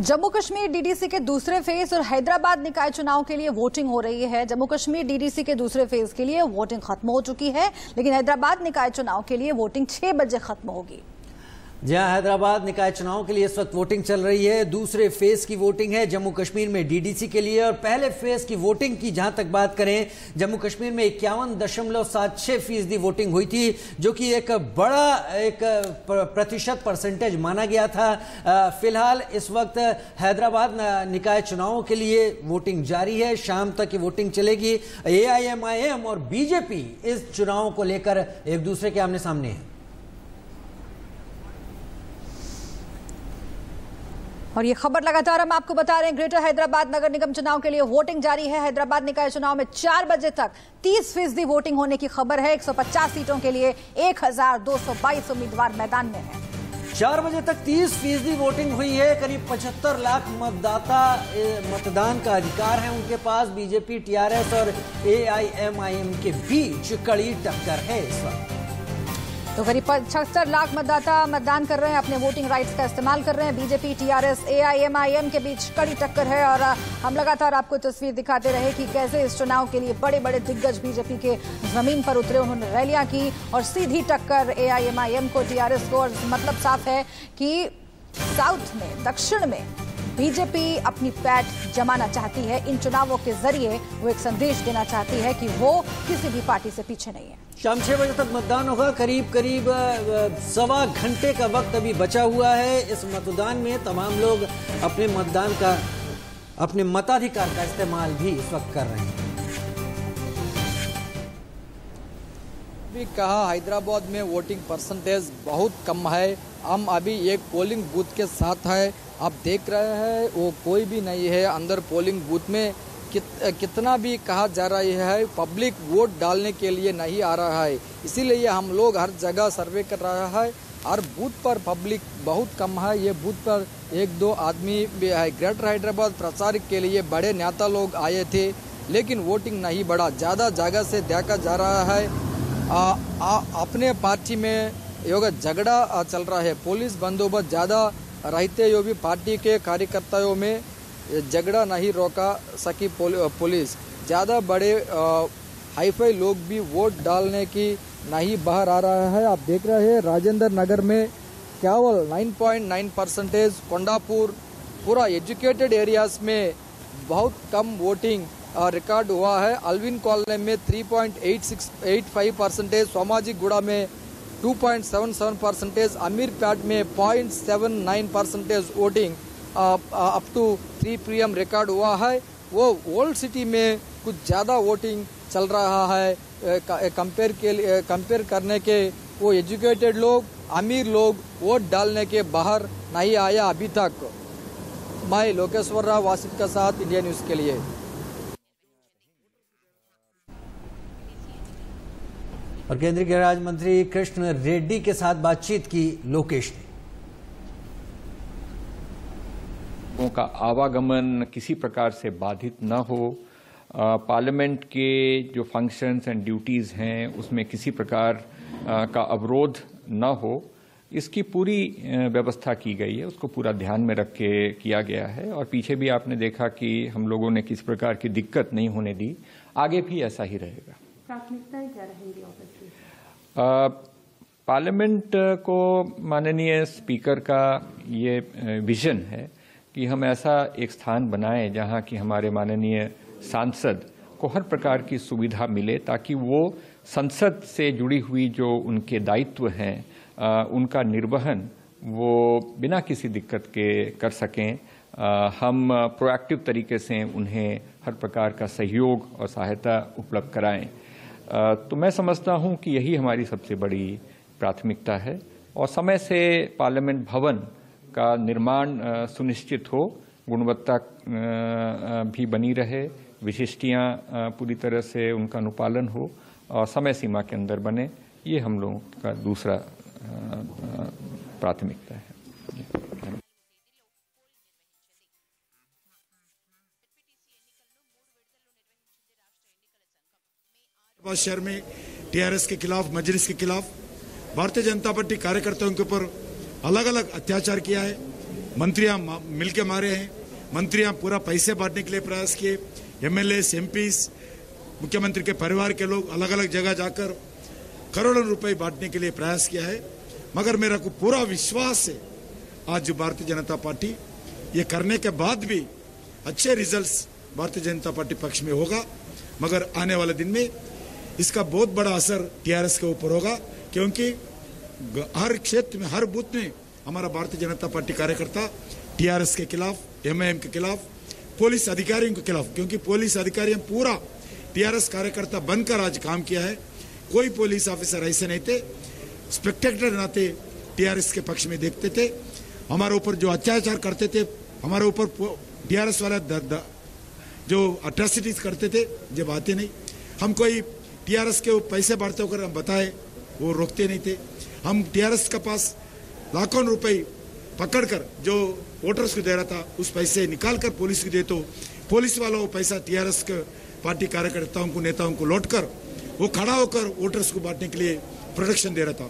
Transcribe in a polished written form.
Jammu Kashmir DDC के दूसरे phase और हैदराबाद निकाय चुनाव के लिए वोटिंग हो रही है। जम्मू कश्मीर डीडीसी के दूसरे फेज के लिए वोटिंग खत्म हो चुकी है, लेकिन हैदराबाद निकाय चुनाव के लिए वोटिंग 6 बजे खत्म होगी। जहां हैदराबाद निकाय चुनाव के लिए इस वक्त वोटिंग चल रही है, दूसरे फेज की वोटिंग है जम्मू कश्मीर में डीडीसी के लिए। और पहले फेज की वोटिंग की जहां तक बात करें, जम्मू कश्मीर में 51.76% वोटिंग हुई थी, जो कि एक बड़ा प्रतिशत परसेंटेज माना गया था। फिलहाल इस वक्त हैदराबाद निकाय चुनावों के लिए वोटिंग जारी है, शाम तक ये वोटिंग चलेगी। AIMIM और बीजेपी इस चुनावों को लेकर एक दूसरे के आमने सामने है। और ये खबर लगातार हम आपको बता रहे हैं, ग्रेटर हैदराबाद नगर निगम चुनाव के लिए वोटिंग जारी है। हैदराबाद निकाय चुनाव में 4 बजे तक 30% वोटिंग होने की खबर है। 150 सीटों के लिए 1222 उम्मीदवार मैदान में हैं। 4 बजे तक 30% वोटिंग हुई है। करीब 75 लाख मतदाता मतदान का अधिकार है उनके पास। बीजेपी, TRS और AIMIM के बीच कड़ी टक्कर है इस वक्त। तो करीब 75 लाख मतदाता मतदान कर रहे हैं, अपने वोटिंग राइट्स का इस्तेमाल कर रहे हैं। बीजेपी, TRS, AIMIM के बीच कड़ी टक्कर है। और हम लगातार आपको तस्वीर दिखाते रहे कि कैसे इस चुनाव के लिए बड़े बड़े दिग्गज बीजेपी के जमीन पर उतरे, उन्होंने रैलियां की और सीधी टक्कर AIMIM को, TRS को। और मतलब साफ है कि साउथ में, दक्षिण में बीजेपी अपनी पैठ जमाना चाहती है। इन चुनावों के जरिए वो एक संदेश देना चाहती है कि वो किसी भी पार्टी से पीछे नहीं है। शाम 6 बजे तक मतदान होगा। करीब 1.25 घंटे का वक्त अभी बचा हुआ है। इस मतदान में तमाम लोग अपने मतदान का, अपने मताधिकार का इस्तेमाल भी इस वक्त कर रहे हैं। भी कहा हैदराबाद में वोटिंग परसेंटेज बहुत कम है। हम अभी एक पोलिंग बूथ के साथ है, आप देख रहे हैं वो कोई भी नहीं है अंदर पोलिंग बूथ में। कितना भी कहा जा रहा है, पब्लिक वोट डालने के लिए नहीं आ रहा है। इसीलिए हम लोग हर जगह सर्वे कर रहा है। हर बूथ पर पब्लिक बहुत कम है। ये बूथ पर 1-2 आदमी भी है। ग्रेटर हैदराबाद प्रचार के लिए बड़े नेता लोग आए थे, लेकिन वोटिंग नहीं बढ़ा। ज़्यादा जगह से देखा जा रहा है अपने पार्टी में योगा झगड़ा चल रहा है। पुलिस बंदोबस्त ज़्यादा रहते हुए भी पार्टी के कार्यकर्ताओं में झगड़ा नहीं रोका सकी पुलिस। ज़्यादा बड़े हाईफाई लोग भी वोट डालने की नहीं बाहर आ रहा है। आप देख रहे हैं राजेंद्र नगर में केवल 9.9%, कोंडापुर पूरा एजुकेटेड एरियाज में बहुत कम वोटिंग रिकॉर्ड हुआ है। अल्विन कॉलोनी में 3.85%, सोमाजी गुड़ा में 2.77%, अमीरपेट में 0.79% voting up to 3 PM record हुआ है। वो ओल्ड सिटी में कुछ ज़्यादा वोटिंग चल रहा है कंपेयर करने के। वो एजुकेटेड लोग, अमीर लोग वोट डालने के बाहर नहीं आया अभी तक। मैं लोकेश्वर राव वासिफ के साथ इंडिया न्यूज़ के लिए। और केंद्रीय गृह राज्य मंत्री कृष्ण रेड्डी के साथ बातचीत की लोकेश ने। लोगों का आवागमन किसी प्रकार से बाधित न हो, पार्लियामेंट के जो फंक्शंस एंड ड्यूटीज़ हैं उसमें किसी प्रकार का अवरोध न हो, इसकी पूरी व्यवस्था की गई है। उसको पूरा ध्यान में रख के किया गया है। और पीछे भी आपने देखा कि हम लोगों ने किसी प्रकार की दिक्कत नहीं होने दी। आगे भी ऐसा ही रहेगा। प्राथमिकताएं क्या रहेंगी? पार्लियामेंट को माननीय स्पीकर का ये विजन है कि हम ऐसा एक स्थान बनाएं जहां कि हमारे माननीय सांसद को हर प्रकार की सुविधा मिले, ताकि वो संसद से जुड़ी हुई जो उनके दायित्व हैं उनका निर्वहन वो बिना किसी दिक्कत के कर सकें। हम प्रोएक्टिव तरीके से उन्हें हर प्रकार का सहयोग और सहायता उपलब्ध कराएं। तो मैं समझता हूं कि यही हमारी सबसे बड़ी प्राथमिकता है। और समय से पार्लियामेंट भवन का निर्माण सुनिश्चित हो, गुणवत्ता भी बनी रहे, विशिष्टियां पूरी तरह से उनका अनुपालन हो और समय सीमा के अंदर बने, ये हम लोगों का दूसरा प्राथमिकता है। शहर में TRS के खिलाफ, मजलिस के खिलाफ भारतीय जनता पार्टी कार्यकर्ताओं के ऊपर अलग अलग अत्याचार किया है। मंत्रियां मिलके मारे हैं, मंत्रियां पूरा पैसे बांटने के लिए प्रयास किए, एमएलए एमपीस मुख्यमंत्री के परिवार के लोग अलग अलग जगह जाकर करोड़ों रुपए बांटने के लिए प्रयास किया है। मगर मेरा को पूरा विश्वास है आज जो भारतीय जनता पार्टी ये करने के बाद भी अच्छे रिजल्ट्स भारतीय जनता पार्टी पक्ष में होगा। मगर आने वाले दिन में इसका बहुत बड़ा असर टीआरएस के ऊपर होगा, क्योंकि हर क्षेत्र में हर बूथ में हमारा भारतीय जनता पार्टी कार्यकर्ता टीआरएस के खिलाफ, एमआईएम के खिलाफ, पुलिस अधिकारियों के खिलाफ, क्योंकि पुलिस अधिकारियों पूरा टीआरएस कार्यकर्ता बनकर आज काम किया है। कोई पुलिस ऑफिसर ऐसे नहीं थे, स्पेक्टेटर नाते टीआरएस के पक्ष में देखते थे। हमारे ऊपर जो अत्याचार करते थे, हमारे ऊपर टीआरएस वाला जो अट्रॉसिटीज करते थे, जब आते नहीं, हम कोई टीआरएस के पैसे बांटते होकर हम बताए, वो रोकते नहीं थे। हम टीआरएस के पास लाखों रुपए पकड़कर जो वोटर्स को दे रहा था, उस पैसे निकालकर पुलिस को दे, तो पुलिस वाला वो पैसा टीआरएस के पार्टी कार्यकर्ताओं को, नेताओं को लौटकर वो खड़ा होकर वोटर्स को बांटने के लिए प्रोटेक्शन दे रहा था।